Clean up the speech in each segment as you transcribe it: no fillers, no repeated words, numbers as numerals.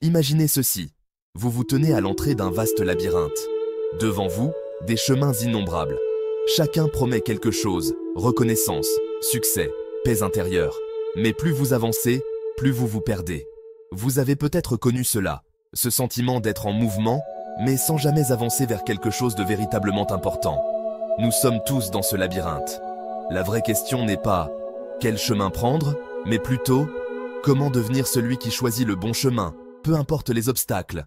Imaginez ceci. Vous vous tenez à l'entrée d'un vaste labyrinthe. Devant vous, des chemins innombrables. Chacun promet quelque chose, reconnaissance, succès, paix intérieure. Mais plus vous avancez, plus vous vous perdez. Vous avez peut-être connu cela, ce sentiment d'être en mouvement, mais sans jamais avancer vers quelque chose de véritablement important. Nous sommes tous dans ce labyrinthe. La vraie question n'est pas « quel chemin prendre ?», mais plutôt « comment devenir celui qui choisit le bon chemin, peu importe les obstacles ?»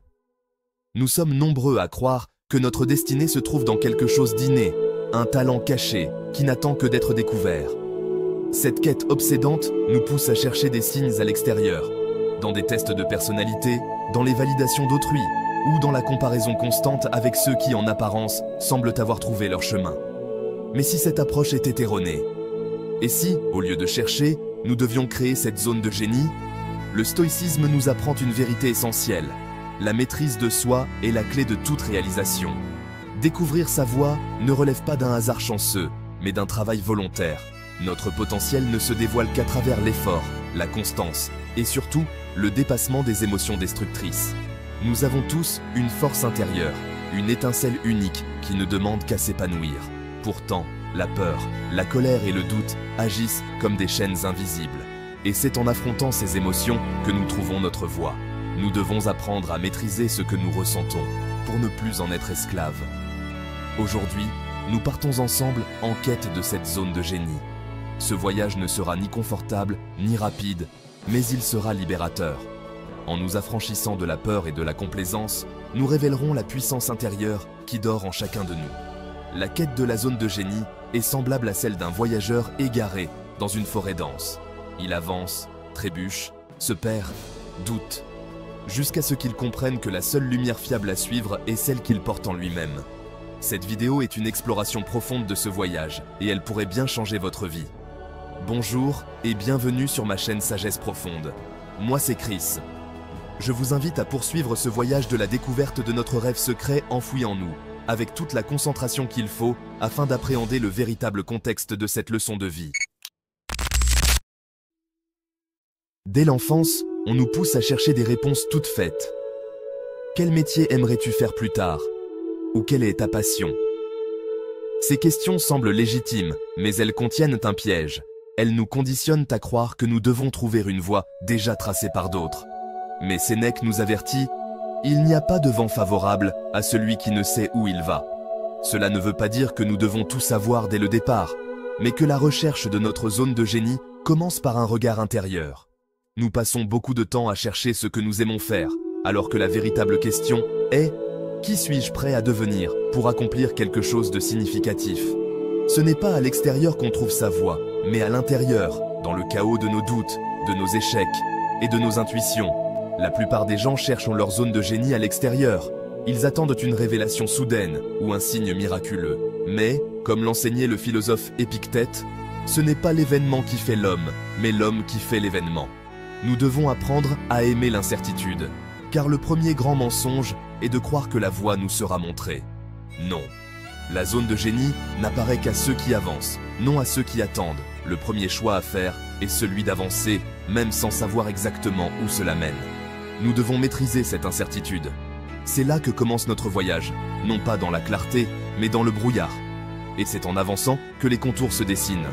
Nous sommes nombreux à croire que notre destinée se trouve dans quelque chose d'inné, un talent caché qui n'attend que d'être découvert. Cette quête obsédante nous pousse à chercher des signes à l'extérieur, dans des tests de personnalité, dans les validations d'autrui, ou dans la comparaison constante avec ceux qui, en apparence, semblent avoir trouvé leur chemin. Mais si cette approche était erronée? Et si, au lieu de chercher, nous devions créer cette zone de génie? Le stoïcisme nous apprend une vérité essentielle. La maîtrise de soi est la clé de toute réalisation. Découvrir sa voie ne relève pas d'un hasard chanceux, mais d'un travail volontaire. Notre potentiel ne se dévoile qu'à travers l'effort, la constance et surtout le dépassement des émotions destructrices. Nous avons tous une force intérieure, une étincelle unique qui ne demande qu'à s'épanouir. Pourtant, la peur, la colère et le doute agissent comme des chaînes invisibles. Et c'est en affrontant ces émotions que nous trouvons notre voie. Nous devons apprendre à maîtriser ce que nous ressentons pour ne plus en être esclaves. Aujourd'hui, nous partons ensemble en quête de cette zone de génie. Ce voyage ne sera ni confortable, ni rapide, mais il sera libérateur. En nous affranchissant de la peur et de la complaisance, nous révélerons la puissance intérieure qui dort en chacun de nous. La quête de la zone de génie est semblable à celle d'un voyageur égaré dans une forêt dense. Il avance, trébuche, se perd, doute, jusqu'à ce qu'il comprenne que la seule lumière fiable à suivre est celle qu'il porte en lui-même. Cette vidéo est une exploration profonde de ce voyage et elle pourrait bien changer votre vie. Bonjour et bienvenue sur ma chaîne Sagesse Profonde. Moi c'est Chris. Je vous invite à poursuivre ce voyage de la découverte de notre rêve secret enfoui en nous, avec toute la concentration qu'il faut afin d'appréhender le véritable contexte de cette leçon de vie. Dès l'enfance, on nous pousse à chercher des réponses toutes faites. Quel métier aimerais-tu faire plus tard? Ou quelle est ta passion? Ces questions semblent légitimes, mais elles contiennent un piège. Elles nous conditionnent à croire que nous devons trouver une voie déjà tracée par d'autres. Mais Sénèque nous avertit, « Il n'y a pas de vent favorable à celui qui ne sait où il va ». Cela ne veut pas dire que nous devons tout savoir dès le départ, mais que la recherche de notre zone de génie commence par un regard intérieur. Nous passons beaucoup de temps à chercher ce que nous aimons faire, alors que la véritable question est « Qui suis-je prêt à devenir pour accomplir quelque chose de significatif ?» Ce n'est pas à l'extérieur qu'on trouve sa voie, mais à l'intérieur, dans le chaos de nos doutes, de nos échecs et de nos intuitions. La plupart des gens cherchent leur zone de génie à l'extérieur. Ils attendent une révélation soudaine ou un signe miraculeux. Mais, comme l'enseignait le philosophe Épictète, ce n'est pas l'événement qui fait l'homme, mais l'homme qui fait l'événement. Nous devons apprendre à aimer l'incertitude, car le premier grand mensonge est de croire que la voie nous sera montrée. Non. La zone de génie n'apparaît qu'à ceux qui avancent, non à ceux qui attendent. Le premier choix à faire est celui d'avancer, même sans savoir exactement où cela mène. Nous devons maîtriser cette incertitude. C'est là que commence notre voyage, non pas dans la clarté, mais dans le brouillard. Et c'est en avançant que les contours se dessinent.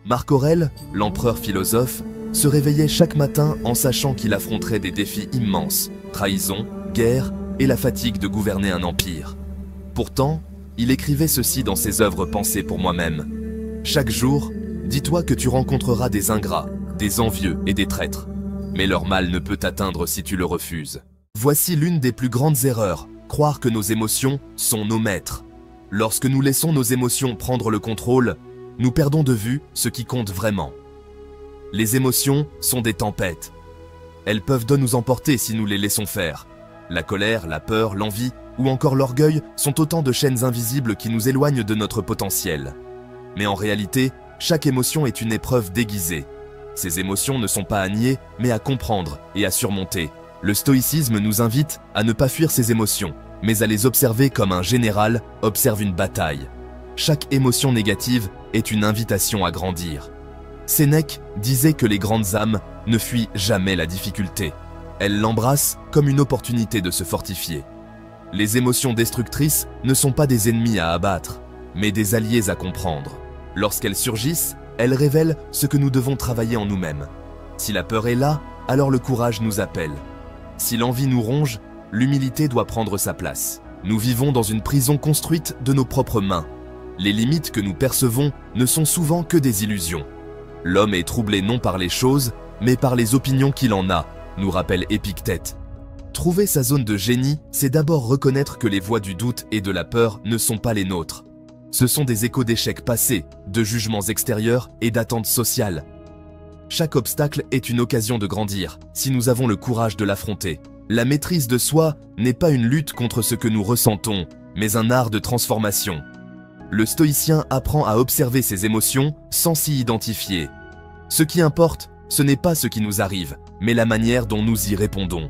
Marc Aurèle, l'empereur philosophe, se réveillait chaque matin en sachant qu'il affronterait des défis immenses, trahison, guerre et la fatigue de gouverner un empire. Pourtant, il écrivait ceci dans ses œuvres pensées pour moi-même. Chaque jour, dis-toi que tu rencontreras des ingrats, des envieux et des traîtres. Mais leur mal ne peut t'atteindre si tu le refuses. Voici l'une des plus grandes erreurs, croire que nos émotions sont nos maîtres. Lorsque nous laissons nos émotions prendre le contrôle, nous perdons de vue ce qui compte vraiment. Les émotions sont des tempêtes. Elles peuvent nous emporter si nous les laissons faire. La colère, la peur, l'envie ou encore l'orgueil sont autant de chaînes invisibles qui nous éloignent de notre potentiel. Mais en réalité, chaque émotion est une épreuve déguisée. Ces émotions ne sont pas à nier, mais à comprendre et à surmonter. Le stoïcisme nous invite à ne pas fuir ces émotions, mais à les observer comme un général observe une bataille. Chaque émotion négative est une invitation à grandir. Sénèque disait que les grandes âmes ne fuient jamais la difficulté. Elles l'embrassent comme une opportunité de se fortifier. Les émotions destructrices ne sont pas des ennemis à abattre, mais des alliés à comprendre. Lorsqu'elles surgissent, elles révèlent ce que nous devons travailler en nous-mêmes. Si la peur est là, alors le courage nous appelle. Si l'envie nous ronge, l'humilité doit prendre sa place. Nous vivons dans une prison construite de nos propres mains. Les limites que nous percevons ne sont souvent que des illusions. L'homme est troublé non par les choses, mais par les opinions qu'il en a, nous rappelle Épictète. Trouver sa zone de génie, c'est d'abord reconnaître que les voix du doute et de la peur ne sont pas les nôtres. Ce sont des échos d'échecs passés, de jugements extérieurs et d'attentes sociales. Chaque obstacle est une occasion de grandir, si nous avons le courage de l'affronter. La maîtrise de soi n'est pas une lutte contre ce que nous ressentons, mais un art de transformation. Le stoïcien apprend à observer ses émotions sans s'y identifier. Ce qui importe, ce n'est pas ce qui nous arrive, mais la manière dont nous y répondons,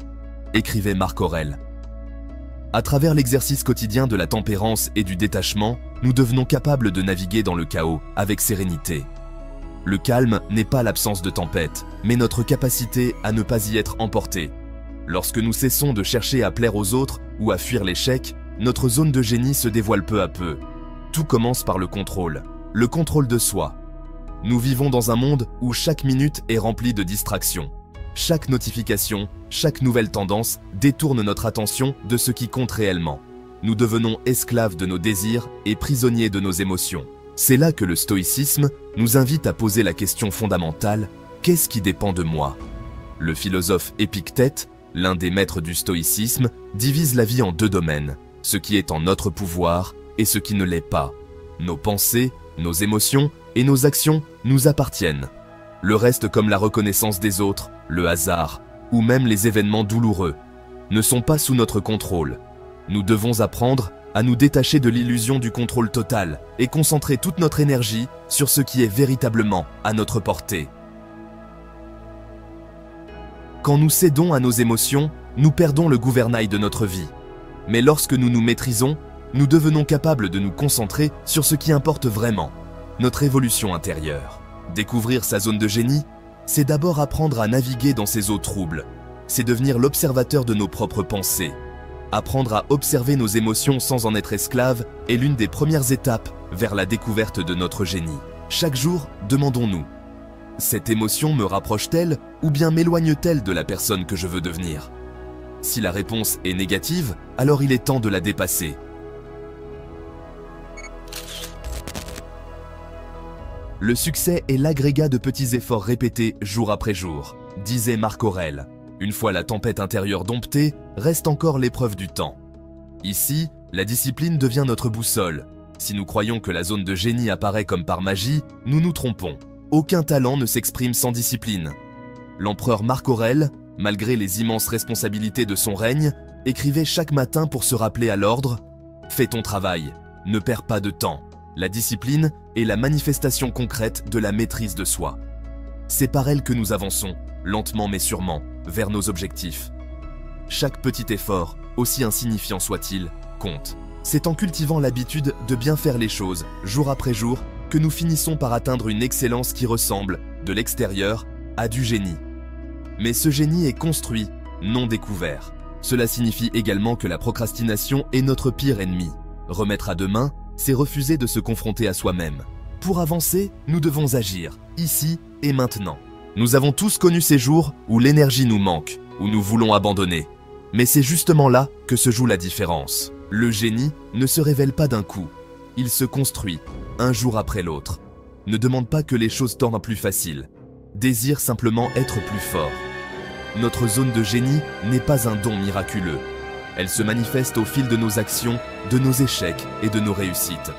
écrivait Marc Aurèle. À travers l'exercice quotidien de la tempérance et du détachement, nous devenons capables de naviguer dans le chaos avec sérénité. Le calme n'est pas l'absence de tempête, mais notre capacité à ne pas y être emporté. Lorsque nous cessons de chercher à plaire aux autres ou à fuir l'échec, notre zone de génie se dévoile peu à peu. Tout commence par le contrôle de soi. Nous vivons dans un monde où chaque minute est remplie de distractions. Chaque notification, chaque nouvelle tendance détourne notre attention de ce qui compte réellement. Nous devenons esclaves de nos désirs et prisonniers de nos émotions. C'est là que le stoïcisme nous invite à poser la question fondamentale « Qu'est-ce qui dépend de moi ?» Le philosophe Épictète, l'un des maîtres du stoïcisme, divise la vie en deux domaines, ce qui est en notre pouvoir et ce qui ne l'est pas. Nos pensées, nos émotions et nos actions nous appartiennent. Le reste, comme la reconnaissance des autres, le hasard ou même les événements douloureux, ne sont pas sous notre contrôle. Nous devons apprendre à nous détacher de l'illusion du contrôle total et concentrer toute notre énergie sur ce qui est véritablement à notre portée. Quand nous cédons à nos émotions, nous perdons le gouvernail de notre vie. Mais lorsque nous nous maîtrisons, nous devenons capables de nous concentrer sur ce qui importe vraiment, notre évolution intérieure. Découvrir sa zone de génie, c'est d'abord apprendre à naviguer dans ces eaux troubles. C'est devenir l'observateur de nos propres pensées. Apprendre à observer nos émotions sans en être esclave est l'une des premières étapes vers la découverte de notre génie. Chaque jour, demandons-nous, cette émotion me rapproche-t-elle ou bien m'éloigne-t-elle de la personne que je veux devenir? Si la réponse est négative, alors il est temps de la dépasser. Le succès est l'agrégat de petits efforts répétés jour après jour, disait Marc Aurèle. Une fois la tempête intérieure domptée, reste encore l'épreuve du temps. Ici, la discipline devient notre boussole. Si nous croyons que la zone de génie apparaît comme par magie, nous nous trompons. Aucun talent ne s'exprime sans discipline. L'empereur Marc Aurèle, malgré les immenses responsabilités de son règne, écrivait chaque matin pour se rappeler à l'ordre « Fais ton travail, ne perds pas de temps ». La discipline est la manifestation concrète de la maîtrise de soi. C'est par elle que nous avançons, lentement mais sûrement, vers nos objectifs. Chaque petit effort, aussi insignifiant soit-il, compte. C'est en cultivant l'habitude de bien faire les choses, jour après jour, que nous finissons par atteindre une excellence qui ressemble, de l'extérieur, à du génie. Mais ce génie est construit, non découvert. Cela signifie également que la procrastination est notre pire ennemi. Remettre à demain, c'est refuser de se confronter à soi-même. Pour avancer, nous devons agir, ici et maintenant. Nous avons tous connu ces jours où l'énergie nous manque, où nous voulons abandonner. Mais c'est justement là que se joue la différence. Le génie ne se révèle pas d'un coup. Il se construit, un jour après l'autre. Ne demande pas que les choses tournent plus faciles. Désire simplement être plus fort. Notre zone de génie n'est pas un don miraculeux. Elle se manifeste au fil de nos actions, de nos échecs et de nos réussites.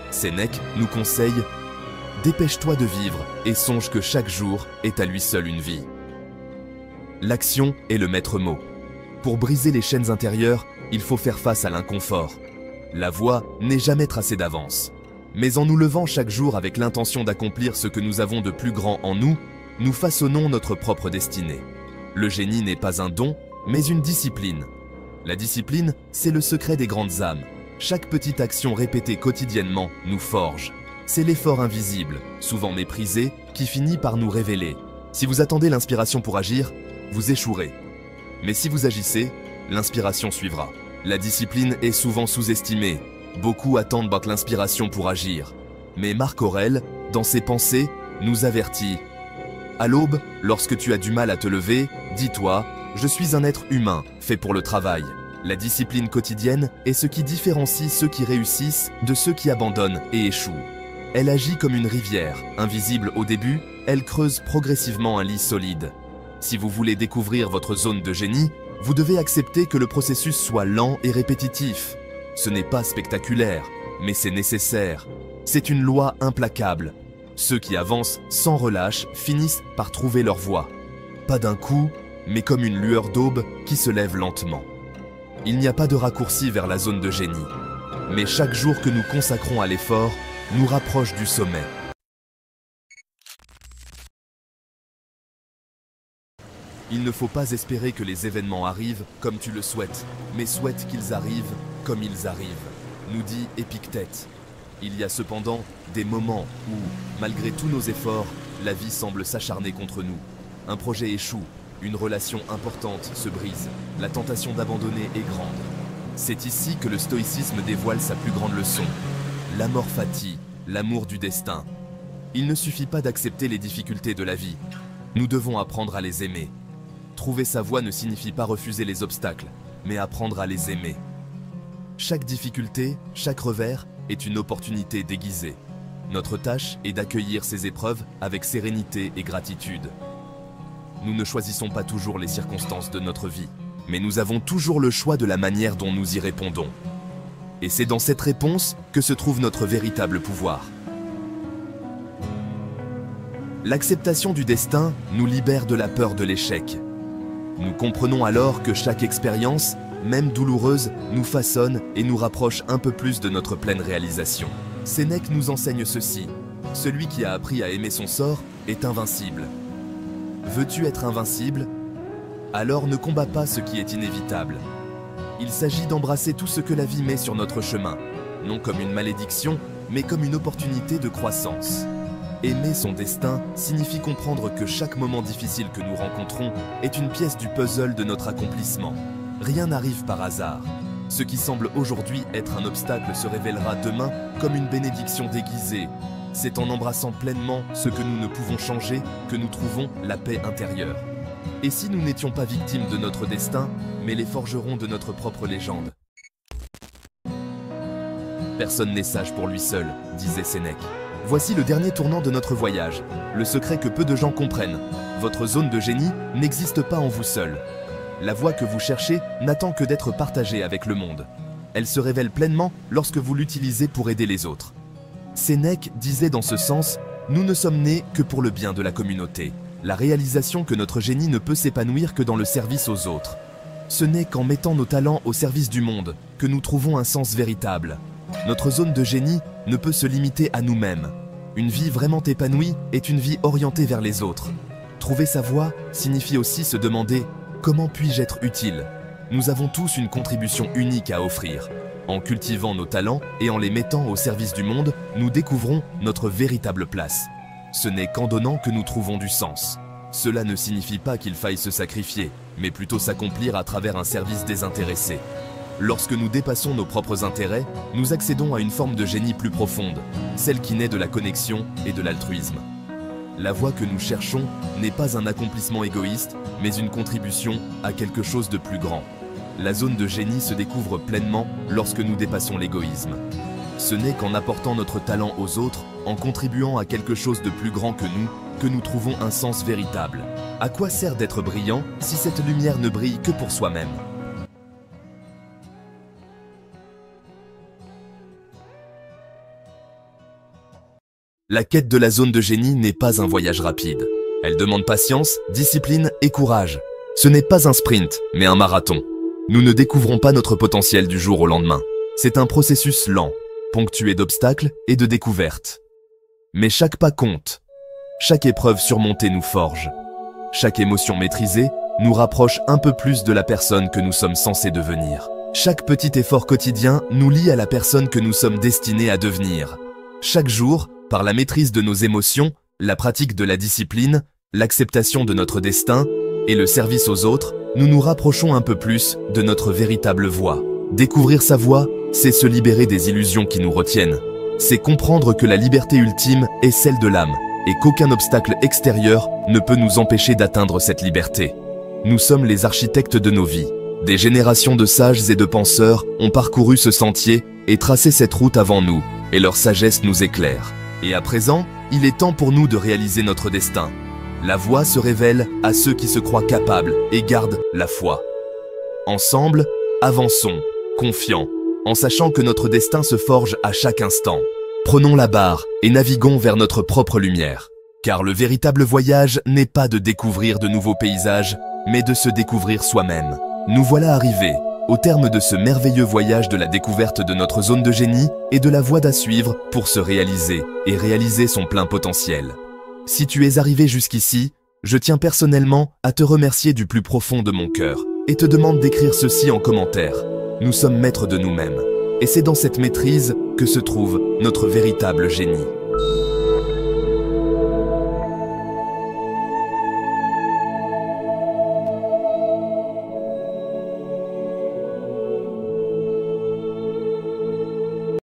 Sénèque nous conseille « Dépêche-toi de vivre et songe que chaque jour est à lui seul une vie ». L'action est le maître mot. Pour briser les chaînes intérieures, il faut faire face à l'inconfort. La voie n'est jamais tracée d'avance. Mais en nous levant chaque jour avec l'intention d'accomplir ce que nous avons de plus grand en nous, nous façonnons notre propre destinée. Le génie n'est pas un don, mais une discipline. La discipline, c'est le secret des grandes âmes. Chaque petite action répétée quotidiennement nous forge. C'est l'effort invisible, souvent méprisé, qui finit par nous révéler. Si vous attendez l'inspiration pour agir, vous échouerez. Mais si vous agissez, l'inspiration suivra. La discipline est souvent sous-estimée. Beaucoup attendent l'inspiration pour agir. Mais Marc Aurèle, dans ses pensées, nous avertit. À l'aube, lorsque tu as du mal à te lever, dis-toi, je suis un être humain, fait pour le travail. La discipline quotidienne est ce qui différencie ceux qui réussissent de ceux qui abandonnent et échouent. Elle agit comme une rivière, invisible au début, elle creuse progressivement un lit solide. Si vous voulez découvrir votre zone de génie, vous devez accepter que le processus soit lent et répétitif. Ce n'est pas spectaculaire, mais c'est nécessaire. C'est une loi implacable. Ceux qui avancent sans relâche finissent par trouver leur voie. Pas d'un coup, mais comme une lueur d'aube qui se lève lentement. Il n'y a pas de raccourci vers la zone de génie. Mais chaque jour que nous consacrons à l'effort nous rapproche du sommet. Il ne faut pas espérer que les événements arrivent comme tu le souhaites, mais souhaite qu'ils arrivent comme ils arrivent, nous dit Épictète. Il y a cependant des moments où, malgré tous nos efforts, la vie semble s'acharner contre nous. Un projet échoue, une relation importante se brise, la tentation d'abandonner est grande. C'est ici que le stoïcisme dévoile sa plus grande leçon. L'amor fati, l'amour du destin. Il ne suffit pas d'accepter les difficultés de la vie. Nous devons apprendre à les aimer. Trouver sa voie ne signifie pas refuser les obstacles, mais apprendre à les aimer. Chaque difficulté, chaque revers est une opportunité déguisée. Notre tâche est d'accueillir ces épreuves avec sérénité et gratitude. Nous ne choisissons pas toujours les circonstances de notre vie, mais nous avons toujours le choix de la manière dont nous y répondons. Et c'est dans cette réponse que se trouve notre véritable pouvoir. L'acceptation du destin nous libère de la peur de l'échec. Nous comprenons alors que chaque expérience, même douloureuse, nous façonne et nous rapproche un peu plus de notre pleine réalisation. Sénèque nous enseigne ceci. Celui qui a appris à aimer son sort est invincible. Veux-tu être invincible? Alors ne combats pas ce qui est inévitable. Il s'agit d'embrasser tout ce que la vie met sur notre chemin, non comme une malédiction, mais comme une opportunité de croissance. Aimer son destin signifie comprendre que chaque moment difficile que nous rencontrons est une pièce du puzzle de notre accomplissement. Rien n'arrive par hasard. Ce qui semble aujourd'hui être un obstacle se révélera demain comme une bénédiction déguisée. C'est en embrassant pleinement ce que nous ne pouvons changer que nous trouvons la paix intérieure. Et si nous n'étions pas victimes de notre destin, mais les forgerons de notre propre légende? Personne n'est sage pour lui seul, disait Sénèque. Voici le dernier tournant de notre voyage, le secret que peu de gens comprennent. Votre zone de génie n'existe pas en vous seul. La voie que vous cherchez n'attend que d'être partagée avec le monde. Elle se révèle pleinement lorsque vous l'utilisez pour aider les autres. Sénèque disait dans ce sens, nous ne sommes nés que pour le bien de la communauté. La réalisation que notre génie ne peut s'épanouir que dans le service aux autres. Ce n'est qu'en mettant nos talents au service du monde que nous trouvons un sens véritable. Notre zone de génie ne peut se limiter à nous-mêmes. Une vie vraiment épanouie est une vie orientée vers les autres. Trouver sa voie signifie aussi se demander « Comment puis-je être utile ?» Nous avons tous une contribution unique à offrir. En cultivant nos talents et en les mettant au service du monde, nous découvrons notre véritable place. Ce n'est qu'en donnant que nous trouvons du sens. Cela ne signifie pas qu'il faille se sacrifier, mais plutôt s'accomplir à travers un service désintéressé. Lorsque nous dépassons nos propres intérêts, nous accédons à une forme de génie plus profonde, celle qui naît de la connexion et de l'altruisme. La voie que nous cherchons n'est pas un accomplissement égoïste, mais une contribution à quelque chose de plus grand. La zone de génie se découvre pleinement lorsque nous dépassons l'égoïsme. Ce n'est qu'en apportant notre talent aux autres, en contribuant à quelque chose de plus grand que nous trouvons un sens véritable. À quoi sert d'être brillant si cette lumière ne brille que pour soi-même ? La quête de la zone de génie n'est pas un voyage rapide. Elle demande patience, discipline et courage. Ce n'est pas un sprint, mais un marathon. Nous ne découvrons pas notre potentiel du jour au lendemain. C'est un processus lent, ponctué d'obstacles et de découvertes. Mais chaque pas compte. Chaque épreuve surmontée nous forge. Chaque émotion maîtrisée nous rapproche un peu plus de la personne que nous sommes censés devenir. Chaque petit effort quotidien nous lie à la personne que nous sommes destinés à devenir. Chaque jour, Par la maîtrise de nos émotions, la pratique de la discipline, l'acceptation de notre destin et le service aux autres, nous nous rapprochons un peu plus de notre véritable voie. Découvrir sa voie, c'est se libérer des illusions qui nous retiennent. C'est comprendre que la liberté ultime est celle de l'âme et qu'aucun obstacle extérieur ne peut nous empêcher d'atteindre cette liberté. Nous sommes les architectes de nos vies. Des générations de sages et de penseurs ont parcouru ce sentier et tracé cette route avant nous, et leur sagesse nous éclaire. Et à présent, il est temps pour nous de réaliser notre destin. La voie se révèle à ceux qui se croient capables et gardent la foi. Ensemble, avançons, confiants, en sachant que notre destin se forge à chaque instant. Prenons la barre et naviguons vers notre propre lumière. Car le véritable voyage n'est pas de découvrir de nouveaux paysages, mais de se découvrir soi-même. Nous voilà arrivés au terme de ce merveilleux voyage de la découverte de notre zone de génie et de la voie à suivre pour se réaliser et réaliser son plein potentiel. Si tu es arrivé jusqu'ici, je tiens personnellement à te remercier du plus profond de mon cœur et te demande d'écrire ceci en commentaire. Nous sommes maîtres de nous-mêmes et c'est dans cette maîtrise que se trouve notre véritable génie.